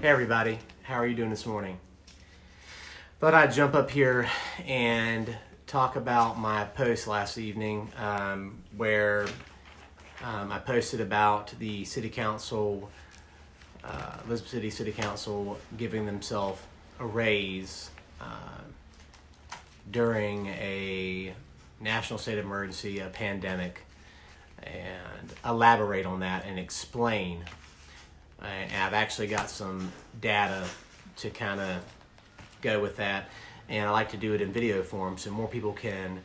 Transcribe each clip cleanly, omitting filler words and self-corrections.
Hey everybody, how are you doing this morning? Thought I'd jump up here and talk about my post last evening where I posted about the City Council, Elizabeth City City Council giving themselves a raise during a national state of emergency, a pandemic, and elaborate on that and explain. And I've actually got some data to kind of go with that, and I like to do it in video form so more people can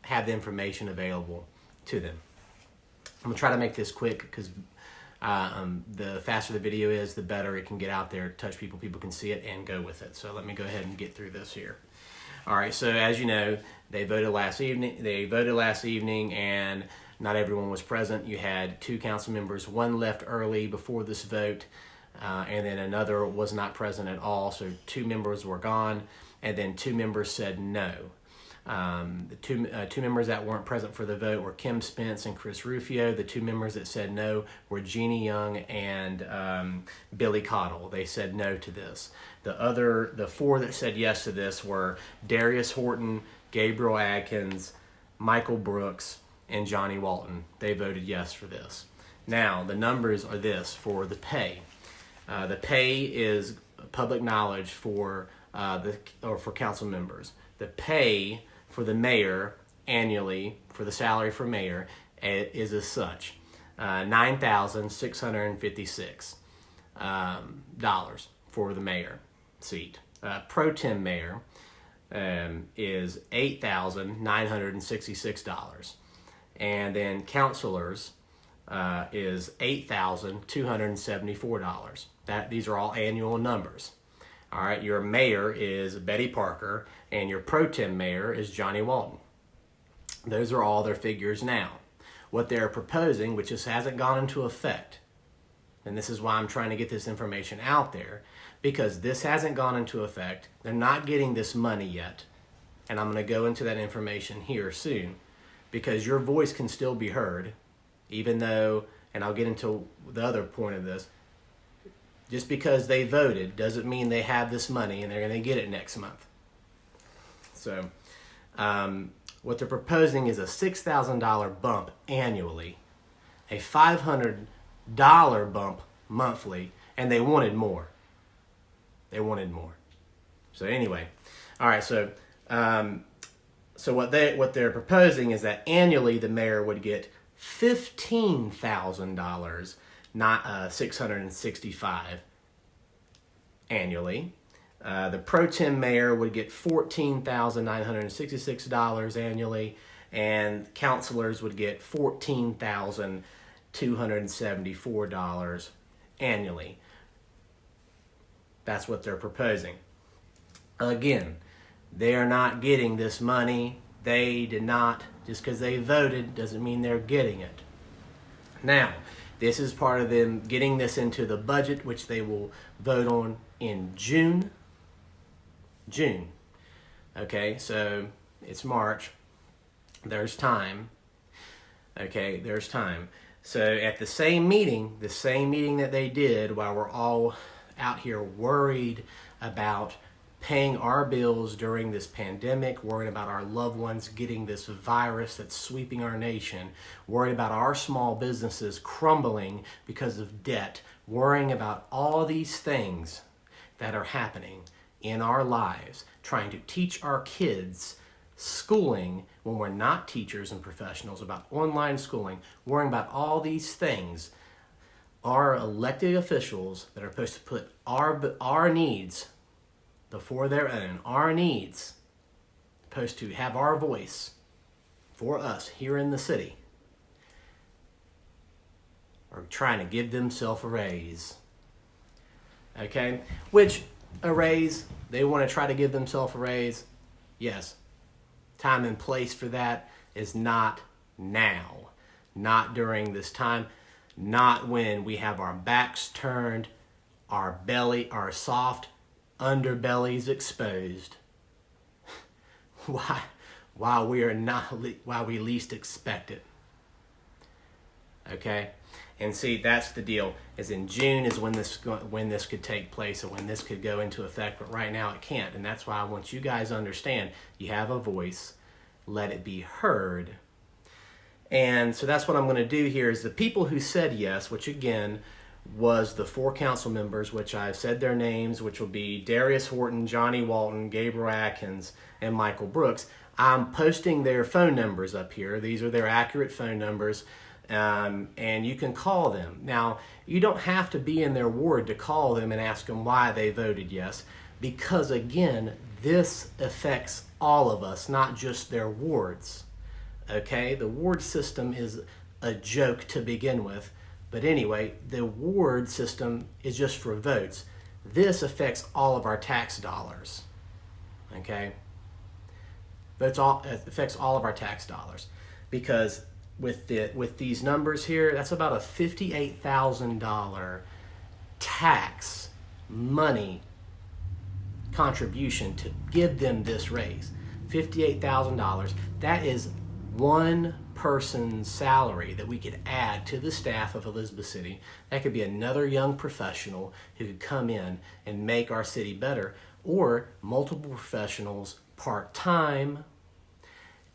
have the information available to them. I'm going to try to make this quick because the faster the video is, the better it can get out there, touch people, people can see it and go with it. So let me go ahead and get through this here. All right, so as you know, they voted last evening and not everyone was present. You had 2 council members, one left early before this vote, and then another was not present at all. So 2 members were gone, and then 2 members said no. The two members that weren't present for the vote were Kim Spence and Chris Ruffieux. The 2 members that said no were Jeannie Young and Billy Caudle. They said no to this. The 4 that said yes to this were Darius Horton, Gabriel Adkins, Michael Brooks, and Johnnie Walton. They voted yes for this. Now, the numbers are this for the pay. The pay is public knowledge for for council members. The pay for the mayor annually, for the salary for mayor, is as such: $9,656 for the mayor seat. Pro tem mayor is $8,966. And then councilors is $8,274. These are all annual numbers. All right, your mayor is Betty Parker, and your pro tem mayor is Johnnie Walton. Those are all their figures now. What they're proposing, which just hasn't gone into effect, and this is why I'm trying to get this information out there, because this hasn't gone into effect. They're not getting this money yet, and I'm going to go into that information here soon, because your voice can still be heard, even though, and I'll get into the other point of this, just because they voted doesn't mean they have this money and they're going to get it next month. So what they're proposing is a $6,000 bump annually, a $500 bump monthly, and they wanted more. They wanted more. So anyway, all right, so what they're proposing is that annually the mayor would get $15,000, not $665 annually. The pro tem mayor would get $14,966 annually, and councilors would get $14,274 annually. That's what they're proposing. Again, they are not getting this money. They did not, just because they voted doesn't mean they're getting it. Now, this is part of them getting this into the budget, which they will vote on in June. Okay, so it's March. There's time. Okay, there's time. So at the same meeting that they did while we're all out here worried about paying our bills during this pandemic, worried about our loved ones getting this virus that's sweeping our nation, worried about our small businesses crumbling because of debt, worrying about all these things that are happening in our lives, trying to teach our kids schooling when we're not teachers and professionals, about online schooling, worrying about all these things. Our elected officials that are supposed to put our needs before their own, our needs, supposed to have our voice for us here in the city, are trying to give themselves a raise. Okay? Which, a raise, they want to try to give themselves a raise. Yes. Time and place for that is not now. Not during this time. Not when we have our backs turned, our soft underbellies exposed. Why we least expect it. Okay? And see, that's the deal. Is in June is when this could take place, or when this could go into effect. But right now it can't, and that's why I want you guys to understand. You have a voice. Let it be heard. And so that's what I'm going to do here. Is the people who said yes, which again was the 4 council members, which I've said their names, which will be Darius Horton, Johnnie Walton, Gabriel Adkins, and Michael Brooks. I'm posting their phone numbers up here. These are their accurate phone numbers. And you can call them. Now, you don't have to be in their ward to call them and ask them why they voted yes, because again, this affects all of us, not just their wards. Okay, the ward system is a joke to begin with, but anyway, the ward system is just for votes. This affects all of our tax dollars. Okay, it affects all of our tax dollars, because with these numbers here, that's about a $58,000 tax money contribution to give them this raise. $58,000. That is one person's salary that we could add to the staff of Elizabeth City. That could be another young professional who could come in and make our city better, or multiple professionals part-time.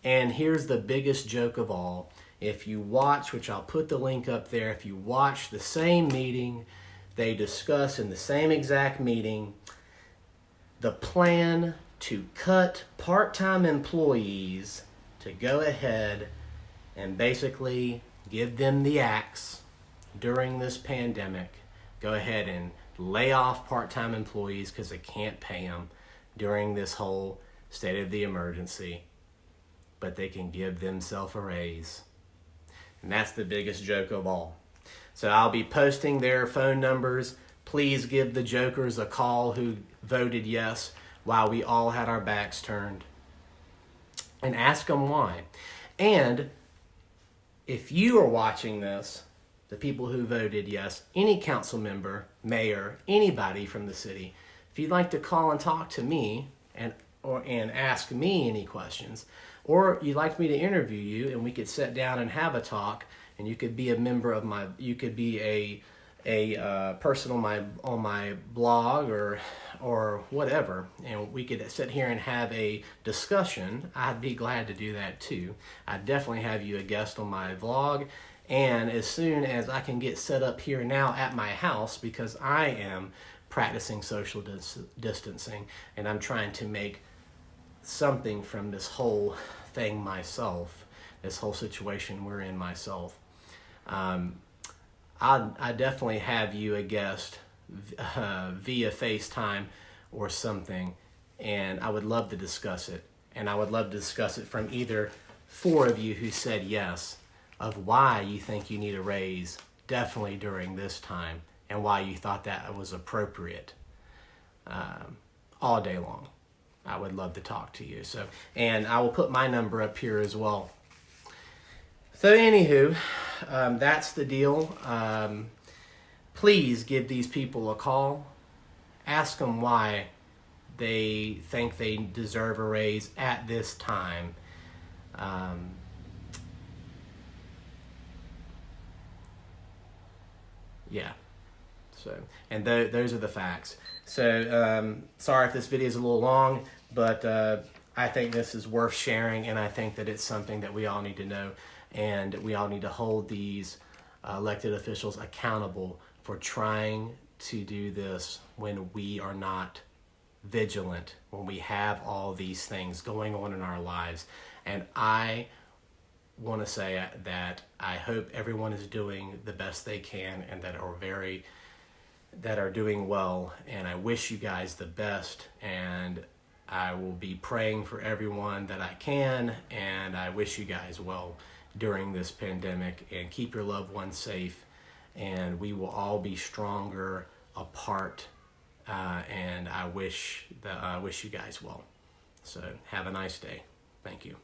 And here's the biggest joke of all. If you watch, which I'll put the link up there, if you watch the same meeting, they discuss in the same exact meeting the plan to cut part-time employees to go ahead and basically give them the axe during this pandemic. Go ahead and lay off part-time employees because they can't pay them during this whole state of the emergency, but they can give themselves a raise. And that's the biggest joke of all. So I'll be posting their phone numbers. Please give the jokers a call who voted yes while we all had our backs turned, and ask them why. And if you are watching this, the people who voted yes, any council member, mayor, anybody from the city, if you'd like to call and talk to me and ask me any questions, or you'd like me to interview you and we could sit down and have a talk, and you could be a member of my, you could be a person on my blog or whatever, and we could sit here and have a discussion, I'd be glad to do that too. I'd definitely have you a guest on my vlog, and as soon as I can get set up here now at my house, because I am practicing social distancing and I'm trying to make something from this whole thing myself, this whole situation we're in myself. I definitely have you a guest via FaceTime or something, and I would love to discuss it. And I would love to discuss it from either 4 of you who said yes, of why you think you need a raise definitely during this time, and why you thought that was appropriate all day long. I would love to talk to you. So, and I will put my number up here as well. So anywho, that's the deal. Please give these people a call. Ask them why they think they deserve a raise at this time. Yeah. So, and those are the facts. So, sorry if this video is a little long, but I think this is worth sharing, and I think that it's something that we all need to know, and we all need to hold these elected officials accountable for trying to do this when we are not vigilant, when we have all these things going on in our lives. And I want to say that I hope everyone is doing the best they can, and that are doing well, and I wish you guys the best, and I will be praying for everyone that I can, and I wish you guys well during this pandemic, and keep your loved ones safe, and we will all be stronger apart, and I wish you guys well. So have a nice day. Thank you.